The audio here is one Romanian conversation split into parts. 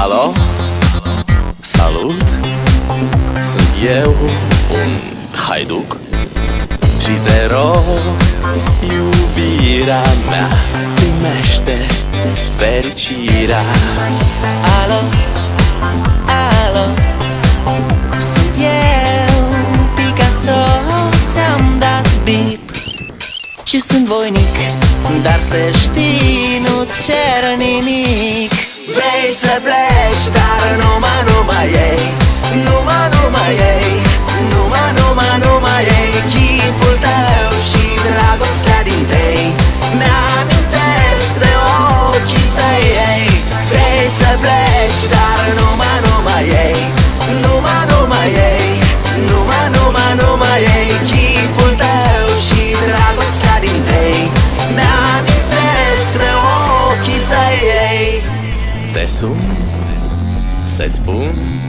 Alo, salut, sunt eu, un haiduc și te rog, iubirea mea, primește fericirea. Alo, alo, sunt eu, Picasso, ți-am dat bip și sunt voinic, dar să știi, nu-ți cer nimic. Vrei să pleci, dar numai ei, numai ei, numai ei, chipul tău și dragostea din tei mi-amintesc de ochii tăi, ei. Vrei să pleci, dar numai ei, numai ei, numai ei, chipul tău și dragostea din tei mi-amintesc de ochii tăi, ei. Te sun să-ți spun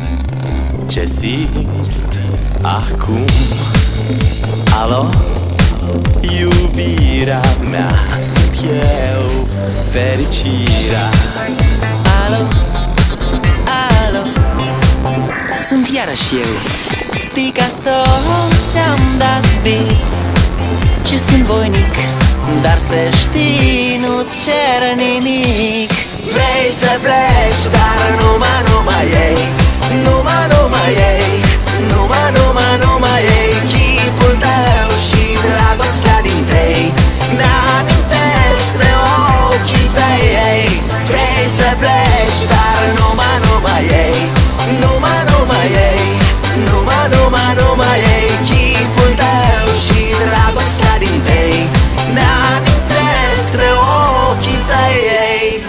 ce simt acum. Alo, iubirea mea, sunt eu, fericirea. Alo, alo, sunt iarăși eu, Picasso, ți-am dat bip și sunt voinic, dar să știi, nu-ți cer nimic. Vrei să pleci, dar numai ei, numai ei, numai ei, chipul tău și dragostea din tei mi-amintesc de ochii tăi, ei. Vrei să pleci, dar numai ei, numai ei, numai ei, chipul tău și dragostea din tei mi-amintesc de ochii tăi, ei.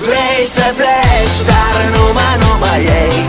Vrei să pleci, dar numai ei,